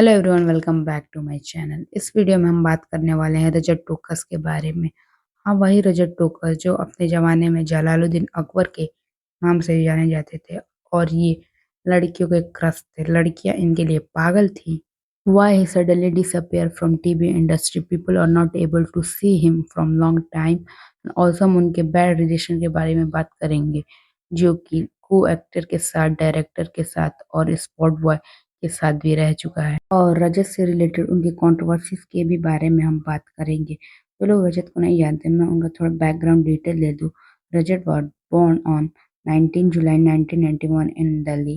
Hello everyone, welcome back to my channel. इस video में हम बात करने वाले हैं रजत टोकस के बारे में। हाँ, वही रजत टोकस जो अपने ज़माने में जलालुद्दीन अकबर के नाम से जाने जाते थे और ये लड़कियों के क्रश थे। लड़कियां इनके लिए पागल थी। Why he suddenly disappeared from TV industry? People are not able to see him from long time. Also हम उनके बैड रिलेशन के बारे में बात करेंगे, जो कि को एक्टर के साथ, डायरेक्टर के साथ और स्पॉट बॉय के साथ भी रह चुका है। और रजत से रिलेटेड उनकी कंट्रोवर्सीज के भी बारे में हम बात करेंगे। जो लोग रजत को नहीं जानते, मैं उनका थोड़ा बैकग्राउंड डिटेल दे दूँ। रजत was born on 19 July 1991 in Delhi.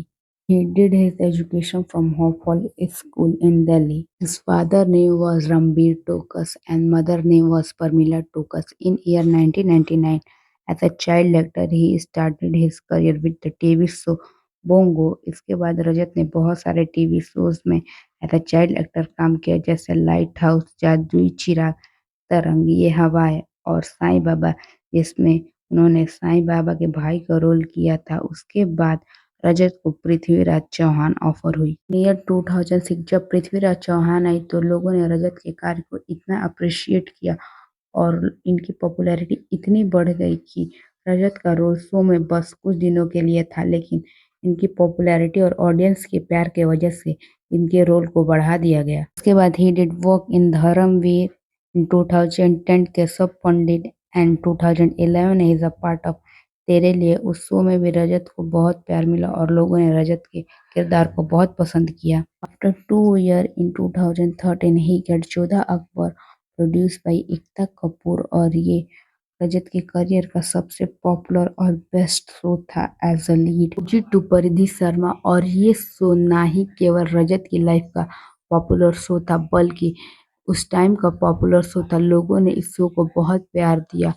He did his education from Hopewell School in Delhi. His father name was Rambir Tokas and mother name was Parmila Tokas. In year 1999, as a child actor, he started his career with the TV show bongo. इसके बाद रजत ने बहुत सारे TV shows में as a child actor काम किया, जैसे light house, जादुई चिराग, तरंग, ये हवाएं और साईं बाबा, जिसमें उन्होंने साईं बाबा के भाई का रोल किया था। उसके बाद रजत को पृथ्वीराज चौहान ऑफर हुई। ईयर 2006 जब पृथ्वीराज चौहान आई तो लोगों ने रजत के कार्य को इतना अप्रिशिएट किया और इनकी पॉपुलैरिटी इतनी बढ़ गई कि रजत का रोल शो में बस कुछ दिनों के लिए था, लेकिन इनकी पॉपुलैरिटी और ऑडियंस के प्यार के वजह से इनके रोल को बढ़ा दिया गया। उसके बाद he did work in Dharamveer in 2010, Keshav Pandit and 2011 is a part of Tere Liye. उस शो में भी रजत को बहुत प्यार मिला और लोगों ने रजत के किरदार को बहुत पसंद किया। आफ्टर 2 years in 2013 ही get Jodha Akbar produce by Ekta Kapoor और ये रजत के करियर का सबसे पॉपुलर और बेस्ट शो था एज अ लीड जी टू परिधि शर्मा। और ये शो ना ही केवल रजत की लाइफ का पॉपुलर शो था, बल्कि उस टाइम का पॉपुलर शो था। लोगों ने इस शो को बहुत प्यार दिया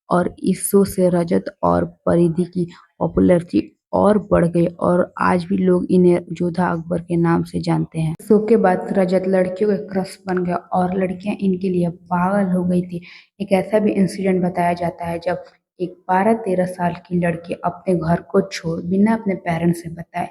और इस शो से रजत और परिधि की पॉपुलैरिटी और बढ़ गई और आज भी लोग इन्हें जोधा अकबर के नाम से जानते हैं। शो के बाद रजत लड़कियों के क्रश बन गया और लड़कियां इनके लिए पागल हो गई थी। एक ऐसा भी इंसिडेंट बताया जाता है जब एक 12-13 साल की लड़की अपने घर को छोड़ बिना अपने पेरेंट्स से बताए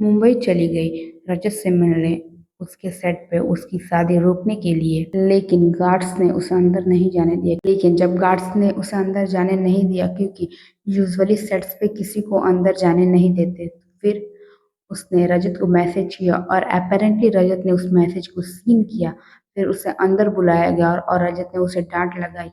मुंबई चली गई रजत से मिलने उसके सेट पे उसकी शादी रोकने के लिए, लेकिन गार्ड्स ने उसे अंदर नहीं जाने दिया। लेकिन जब गार्ड्स ने उसे अंदर जाने नहीं दिया, क्योंकि यूजुअली सेट्स पे किसी को अंदर जाने नहीं देते, फिर उसने रजत को मैसेज किया और अपेरेंटली रजत ने उस मैसेज को सीन किया। फिर उसे अंदर बुलाया गया और रजत ने उसे डांट लगाई।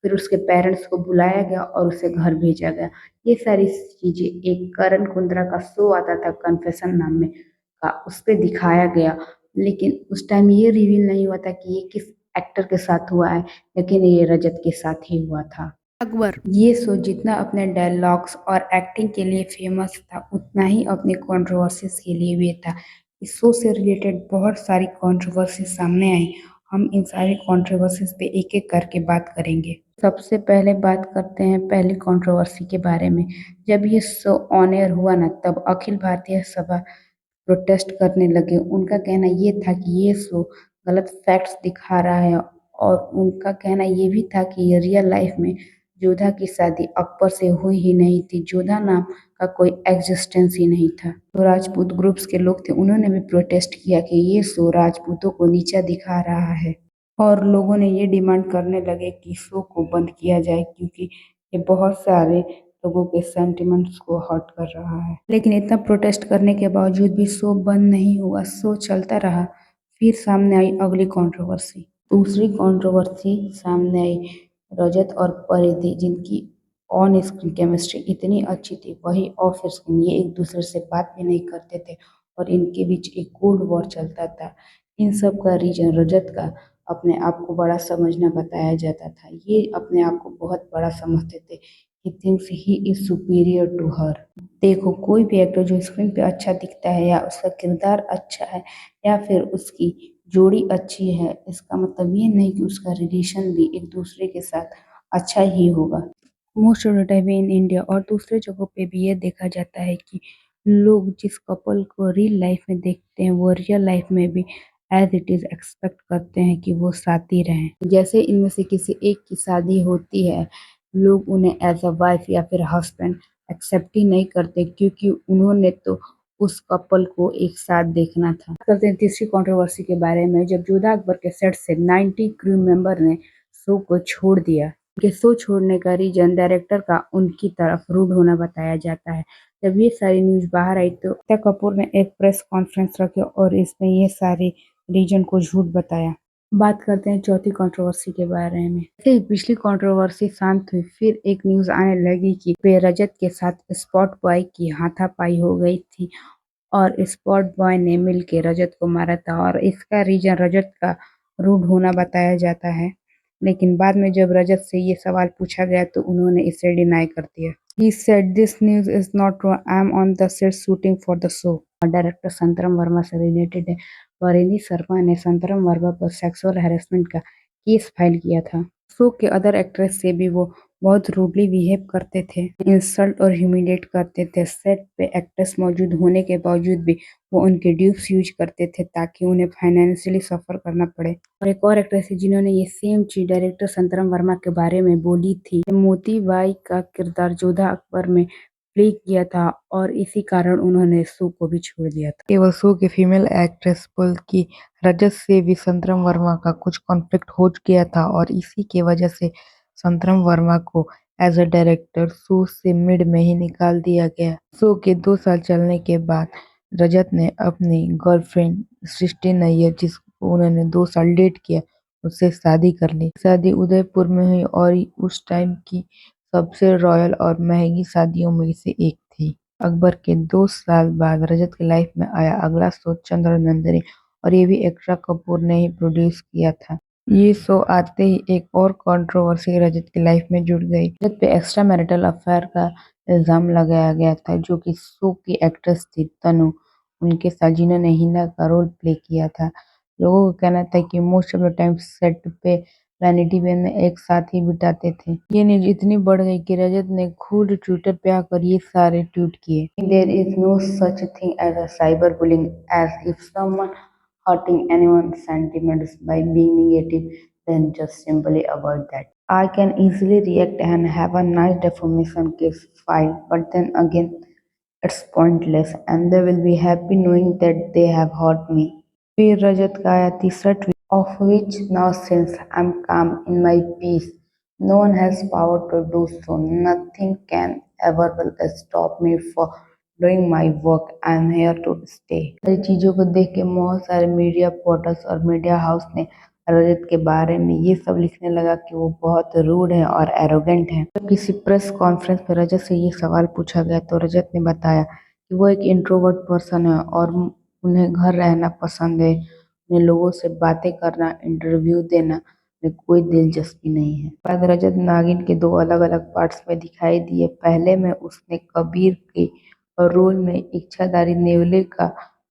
फिर उसके पेरेंट्स को बुलाया गया और उसे घर भेजा गया। ये सारी चीजें एक करण कुंद्रा का शो आता था कन्फेशन नाम में का, उस पे दिखाया गया। लेकिन उस टाइम ये रिवील नहीं हुआ था कि ये किस एक्टर के साथ हुआ है, लेकिन ये रजत के साथ ही हुआ था। अकबर ये शो जितना अपने डायलॉग्स और एक्टिंग के लिए फेमस था, उतना ही अपने कंट्रोवर्सीज के लिए भी था। इस शो से रिलेटेड बहुत सारी कंट्रोवर्सीज सामने आई। हम इन सारी कंट्रोवर्सीज पे एक एक करके बात करेंगे। सबसे पहले बात करते हैं पहली कंट्रोवर्सी के बारे में। जब ये शो ऑन एयर हुआ ना, तब अखिल भारतीय सभा प्रोटेस्ट करने लगे। उनका कहना ये था कि ये शो गलत फैक्ट्स दिखा रहा है और उनका कहना ये भी था कि रियल लाइफ में जोधा की शादी अकबर से हुई ही नहीं थी। जोधा नाम का कोई एग्जिस्टेंस ही नहीं था। तो राजपूत ग्रुप्स के लोग थे, उन्होंने भी प्रोटेस्ट किया कि ये शो राजपूतों को नीचा दिखा रहा है और लोगों ने ये डिमांड करने लगे कि शो को बंद किया जाए, क्योंकि ये बहुत सारे लोगों के सेंटिमेंट्स को हर्ट कर रहा है। लेकिन इतना प्रोटेस्ट करने के बावजूद भी शो बंद नहीं हुआ, शो चलता रहा। फिर सामने आई अगली कंट्रोवर्सी। दूसरी कंट्रोवर्सी सामने आई रजत और परिधि, जिनकी ऑन स्क्रीन केमिस्ट्री इतनी अच्छी थी, वही ऑफ स्क्रीन ये एक दूसरे से बात भी नहीं करते थे और इनके बीच एक कोल्ड वॉर चलता था। इन सब का रीजन रजत का अपने आप को बड़ा समझना बताया जाता था। ये अपने आप को बहुत बड़ा समझते थे। He thinks he is superior to her. देखो, कोई भी एक्टर जो स्क्रीन पे अच्छा दिखता है या उसका किरदार अच्छा है या फिर उसकी जोड़ी अच्छी है, इसका मतलब ये नहीं कि उसका रिलेशन भी एक दूसरे के साथ अच्छा ही होगा। Most of the time in India और दूसरे जगहों पे भी ये देखा जाता है कि लोग जिस कपल को रियल लाइफ में देखते हैं, वो रियल लाइफ में भी एज इट इज एक्सपेक्ट करते हैं कि वो साथ ही रहें। जैसे इनमें से किसी एक की शादी होती है, लोग उन्हें एज अ वाइफ या फिर हस्बैंड एक्सेप्ट ही नहीं करते, क्योंकि उन्होंने तो उस कपल को एक साथ देखना था। बात करते हैं तीसरी कंट्रोवर्सी के बारे में। जब जोधा अकबर के सेट से 90 क्रू मेंबर ने शो को छोड़ दिया। उनके शो छोड़ने का रीजन डायरेक्टर का उनकी तरफ रूड होना बताया जाता है। जब ये सारी न्यूज बाहर आई तो एकता कपूर ने एक प्रेस कॉन्फ्रेंस रखी और इसमें ये सारे रीजन को झूठ बताया। बात करते हैं चौथी कंट्रोवर्सी के बारे में। जैसे ही पिछली कंट्रोवर्सी शांत हुई, फिर एक न्यूज आने लगी कि पे रजत के साथ स्पॉट बॉय की हाथापाई हो गई थी और स्पॉट बॉय ने मिलकर रजत को मारा था और इसका रीजन रजत का रूड होना बताया जाता है। लेकिन बाद में जब रजत से ये सवाल पूछा गया तो उन्होंने इसे डिनाई कर दिया। He said this news is not true. I'm on the set shooting for the show. Director Santram Verma से रिलेटेड है। परिणीत शर्मा ने संतरम वर्मा पर सेक्सुअल हैरेसमेंट का केस फाइल किया था। शो के अदर एक्ट्रेस से भी वो बहुत रूडली बिहेव करते थे, इंसल्ट और ह्यूमिलेट करते थे। सेट पे एक्ट्रेस मौजूद होने के बावजूद भी वो उनके ड्यूब्स यूज करते थे ताकि उन्हें फाइनेंशियली सफर करना पड़े। और एक और एक्ट्रेस है जिन्होंने ये सेम चीज डायरेक्टर संतरम वर्मा के बारे में बोली थी। मोती बाई का किरदार जोधा अकबर में प्ले किया था और इसी कारण उन्होंने शो को भी छोड़ दिया था। केवल शो की फीमेल एक्ट्रेस बल्कि रजत से भी संतरम वर्मा का कुछ कॉन्फ्लिक्ट हो गया था और इसी के वजह से संतरम वर्मा को एज अ डायरेक्टर शो से मिड में ही निकाल दिया गया। शो के 2 साल चलने के बाद रजत ने अपनी गर्लफ्रेंड सृष्टि नैयर, जिसको उन्होंने 2 साल डेट किया, उससे शादी कर ली। शादी उदयपुर में हुई और उस टाइम की सबसे रॉयल और महंगी शादियों में से एक थी। अकबर के 2 साल बाद रजत की लाइफ में आया अगला शो चंद्र नंदिनी और ये भी एकता कपूर ने ही प्रोड्यूस किया था। ये शो आते ही एक और कंट्रोवर्सी रजत की लाइफ में जुड़ गई। रजत पे एक्स्ट्रा मैरिटल अफेयर का इल्जाम लगाया गया था जो कि शो की एक्ट्रेस थी तनु उनके साथ, जिन्होंने हिना का रोल प्ले किया था। लोगों का कहना था कि most of the time set पे वैनिटी वेयर में एक साथ ही बिताते थे। ये न्यूज इतनी बढ़ गई कि रजत ने खुद ट्विटर पे आकर ये सारे ट्वीट किए। There is no such thing as a cyber bullying as if someone hurting anyone's sentiments by being negative, then just simply avoid that. I can easily react and have a nice defamation case filed, but then again, it's pointless and they will be happy knowing that they have hurt me. फिर रजत का आया तीसरा tweet, of which now since I'm calm in my peace, no one has power to do so. Nothing can ever will stop me for doing my work, I am here to stay. सारी चीजों को देख के बहुत सारे media portals और media house ने रजत के बारे में ये सब लिखने लगा कि वो बहुत रूड है और एरोगेंट है। जब किसी प्रेस कॉन्फ्रेंस में रजत से ये सवाल पूछा गया तो रजत ने बताया कि वो एक इंट्रोवर्ट पर्सन है और उन्हें घर रहना पसंद है। उन्हें लोगों से बातें करना, इंटरव्यू देना में कोई दिलचस्पी नहीं है। बाद रजत नागिन के 2 अलग अलग पार्ट्स में दिखाई दिए। पहले में उसने कबीर के रोल में इच्छाधारी नेवले का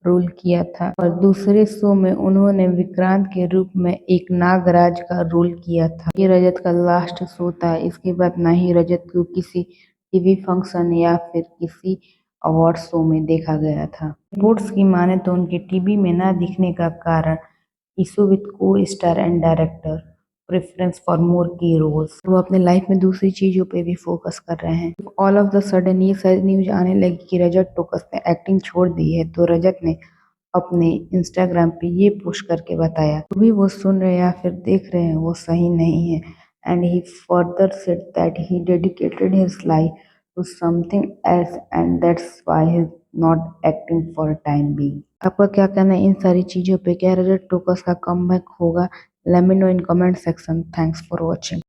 रोल किया था और दूसरे शो में उन्होंने विक्रांत के रूप में एक नागराज का रोल किया था। ये रजत का लास्ट शो था। इसके बाद ना ही रजत को किसी टीवी फंक्शन या फिर किसी अवार्ड शो में देखा गया था। रिपोर्ट्स की माने तो उनके टीवी में ना दिखने का कारण इशू विद को star and director preference for more की रोल्स। वो अपने लाइफ में दूसरी चीजों पे भी फोकस कर रहे हैं। ऑल ऑफ द सडन ये सारी न्यूज आने लगी कि रजत टोकस ने एक्टिंग छोड़ दी है तो रजत ने अपने इंस्टाग्राम पे ये पोस्ट करके बताया जो भी वो सुन रहे या फिर देख रहे हैं वो सही नहीं है। And he further said that he dedicated his life to something else and that's why he is not acting for time being. आपका क्या कहना है इन सारी चीजों पे? क्या रजत टोकस का कमबैक होगा? Let me know in comment section. Thanks for watching.